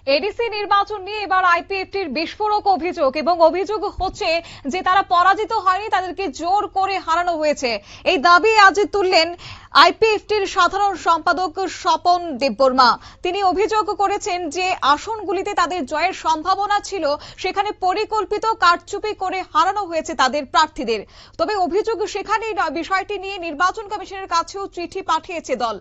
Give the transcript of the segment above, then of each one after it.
ADC নির্বাচন নিয়ে এবার আইপিএফটির বিস্ফোরক অভিযোগ এবং অভিযোগ হচ্ছে যে তারা পরাজিত হয়নি, তাদেরকে জোর করে হারানো হয়েছে। এই দাবি আজ তুললেন আইপিএফটির সাধারণ সম্পাদক স্বপন দেববর্মা। তিনি অভিযোগ করেছেন যে আসনগুলিতে তাদের জয়ের সম্ভাবনা ছিল, সেখানে পরিকল্পিত কারচুপি করে হারানো হয়েছে তাদের প্রার্থীদের। তবে অভিযোগ সেখানে বিষয়টি নিয়ে নির্বাচন কমিশনের কাছেও চিঠি পাঠিয়েছে দল।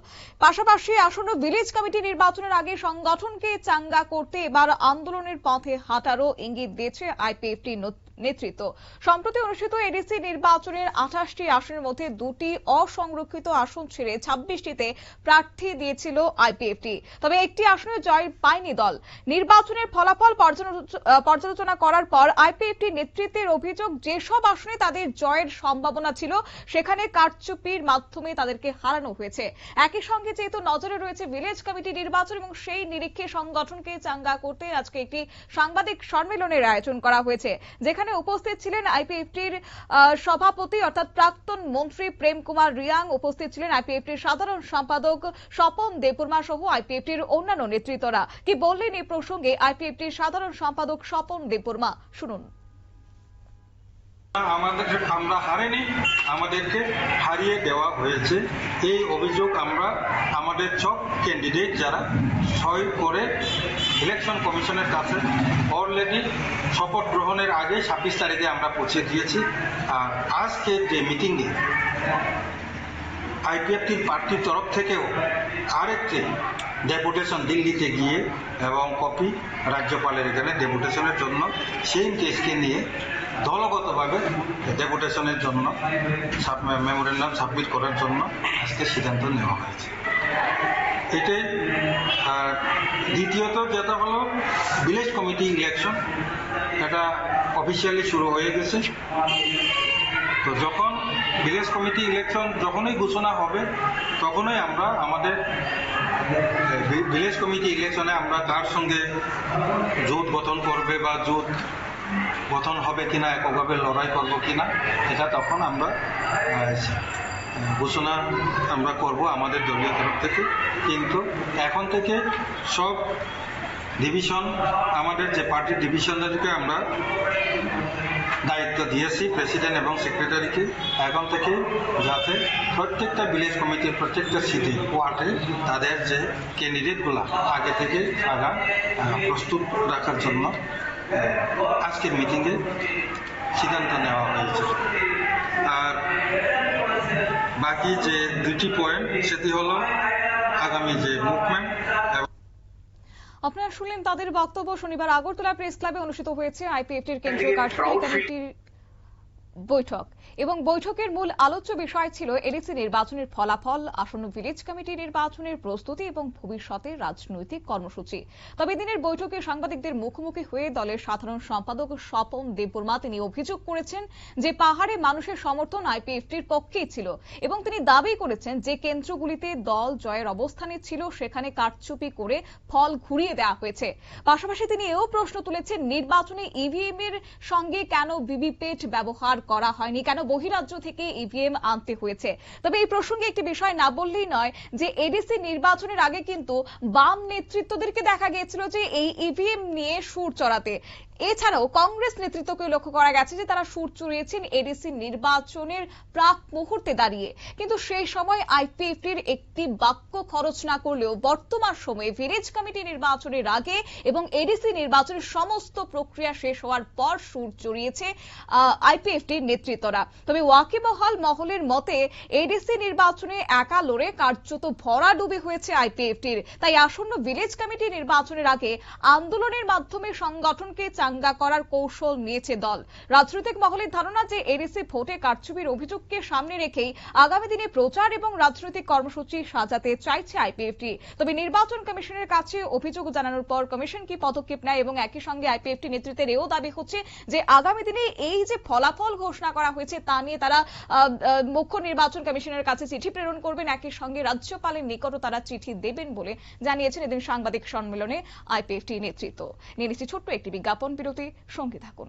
পাশাপাশি আসন্ন ভিলেজ কমিটি নির্বাচনের আগে সংগঠনকে চাঙ্গা করতে এবার আন্দোলনের পথে হাঁটারও ইঙ্গিত দিয়েছে আইপিএফটি নেতৃত্ব। সম্প্রতি অনুষ্ঠিত এডিসি নির্বাচনের 28টি আসনের মধ্যে 2টি অসংরক্ষিত আসন ছেড়ে 26টিতে প্রার্থী দিয়েছিল আইপিএফটি। তবে একটি আসনে জয় পায়নি দল। নির্বাচনের ফলাফল পর্যালোচনা করার পর আইপিএফটি নেতৃত্বের অভিযোগ, যেসব আসনে তাদের জয়ের সম্ভাবনা ছিল সেখানে কারচুপির মাধ্যমে তাদেরকে হারানো হয়েছে। একই সঙ্গে যেহেতু নজরে রয়েছে ভিলেজ কমিটি নির্বাচন এবং সেই নিরীক্ষে সংগঠনকে চাঙ্গা করতে আজকে একটি সাংবাদিক সম্মেলনের আয়োজন করা হয়েছে, যেখানে উপস্থিত ছিলেন আইপিএফটির সভাপতি অর্থাৎ প্রাক্তন মন্ত্রী প্রেম কুমার রিয়াং, উপস্থিত ছিলেন আইপিএফটির সাধারণ সম্পাদক স্বপন দেববর্মা সহ আইপিএফটির অন্যান্য নেতৃত্বরা। কি বললেন এই প্রসঙ্গে আইপিএফটির সাধারণ সম্পাদক স্বপন দেববর্মা, শুনুন। আমরা হারিনি, আমাদেরকে হারিয়ে দেওয়া হয়েছে, এই অভিযোগ আমরা আমাদের সব ক্যান্ডিডেট যারা সই করে ইলেকশন কমিশনের কাছে অলরেডি শপথ গ্রহণের আগে 26 তারিখে আমরা পৌঁছে দিয়েছি। আর আজকে যে মিটিংয়ে আইপিএফটির পার্টির তরফ থেকেও আরেকটি ডেপুটেশন দিল্লিতে গিয়ে এবং কপি রাজ্যপালের এখানে ডেপুটেশনের জন্য সেই কেসকে নিয়ে দলগতভাবে ডেপুটেশনের জন্য মেমোরেন্ডাম সাবমিট করার জন্য আজকে সিদ্ধান্ত নেওয়া হয়েছে। এটাই। আর দ্বিতীয়ত যেটা হলো ভিলেজ কমিটি ইলেকশন, এটা অফিসিয়ালি শুরু হয়ে গেছে। তো যখন ভিলেজ কমিটি ইলেকশন যখনই ঘোষণা হবে তখনই আমরা আমাদের ভিলেজ কমিটি ইলেকশনে আমরা কার সঙ্গে জোট গঠন করবে বা জোট গঠন হবে কিনা, এককভাবে লড়াই করবো কিনা, এটা তখন আমরা ঘোষণা আমরা করব আমাদের দলীয় তরফ থেকে। কিন্তু এখন থেকে সব ডিভিশন, আমাদের যে পার্টির ডিভিশনদেরকে আমরা দায়িত্ব দিয়েছি, প্রেসিডেন্ট এবং সেক্রেটারিকে, এখন থেকে যাতে প্রত্যেকটা ভিলেজ কমিটির প্রত্যেকটা সিটি ওয়ার্ডে তাদের যে ক্যান্ডিডেটগুলা আগে থেকে প্রস্তুত রাখার জন্য আজকের মিটিংয়ে সিদ্ধান্ত নেওয়া হয়েছে। আর বাকি যে দুটি পয়েন্ট, সেটি হলো আগামী যে মুভমেন্ট। আপনারা শুনলেন তাদের বক্তব্য। শনিবার আগরতলা প্রেস ক্লাবে অনুষ্ঠিত হয়েছে আইপিএফটির কেন্দ্রীয় কার্যকরী কমিটির বৈঠক এবং বৈঠকের মূল আলোচ্য বিষয় ছিল এডিসি নির্বাচনের ফলাফল, আসন্ন ভিলেজ কমিটি নির্বাচনের প্রস্তুতি এবং ভবিষ্যতের রাজনৈতিক কর্মসূচি। তবে দিনের বৈঠকে সাংবাদিকদের মুখোমুখি হয়ে দলের সাধারণ সম্পাদক স্বপন দেববর্মা তিনি অভিযোগ করেছেন যে পাহাড়ে মানুষের সমর্থন আইপিএফটির পক্ষেই ছিল এবং তিনি দাবি করেছেন যে কেন্দ্রগুলিতে দল জয়ের অবস্থানে ছিল সেখানে কারচুপি করে ফল ঘুরিয়ে দেওয়া হয়েছে। পাশাপাশি তিনি এও প্রশ্ন তুলেছেন নির্বাচনে ইভিএম এর সঙ্গে কেন ভিভিপ্যাট ব্যবহার করা হয়নি, কেন বহিরাজ্য থেকে ইভিএম আনতে হয়েছে। তবে এই প্রসঙ্গে একটি বিষয় না বললেই নয় যে এডিসি নির্বাচনের আগে কিন্তু বাম নেতৃত্বদেরকে দেখা গিয়েছিল যে এই ইভিএম নিয়ে সুর চড়াতে। এছাড়াও কংগ্রেস নেতৃত্বকে লক্ষ্য করা গেছে যে তারা সুর চড়িয়েছেন এডিসি নির্বাচনের প্রাক মুহূর্তে দাঁড়িয়ে। কিন্তু সেই সময় আইপিএফটির একটি বাক্য খরচ না করলেও বর্তমান সময়ে ভিলেজ কমিটি নির্বাচনের আগে এবং এডিসি নির্বাচনের সমস্ত প্রক্রিয়া শেষ হওয়ার পর সুর চড়িয়েছে আইপিএফটির নেতৃত্বরা। তবে ওয়াকিবহাল মহলের মতে এডিসি নির্বাচনে একা লড়ে কার্যত ভরাডুবি হয়েছে আইপিএফটির। তাই আসন্ন ভিলেজ কমিটি নির্বাচনের আগে আন্দোলনের মাধ্যমে সংগঠনকে চাঙ্গা করার কৌশল নিয়েছে দল। রাজনৈতিক মহলের ধারণা যে এডিসি ভোটে কারচুপির অভিযোগকে সামনে রেখেই আগামী দিনে প্রচার এবং রাজনৈতিক কর্মসূচি সাজাতে চাইছে আইপিএফটি। তবে নির্বাচন কমিশনের কাছে অভিযোগ জানানোর পর কমিশন কি পদক্ষেপ নেয় এবং একই সঙ্গে আইপিএফটি নেতৃত্বের এও দাবি হচ্ছে যে আগামী দিনে এই যে ফলাফল ঘোষণা করা হয়েছে তা নিয়ে তারা মুখ্য নির্বাচন কমিশনের কাছে চিঠি প্রেরণ করবেন, একই সঙ্গে রাজ্যপালের নিকটও তারা চিঠি দেবেন বলে জানিয়েছেন এদিন সাংবাদিক সম্মেলনে আইপিএফটি নেতৃত্ব। নিয়ে নিচ্ছি ছোট্ট একটি বিজ্ঞাপন বিরতি, সঙ্গে থাকুন।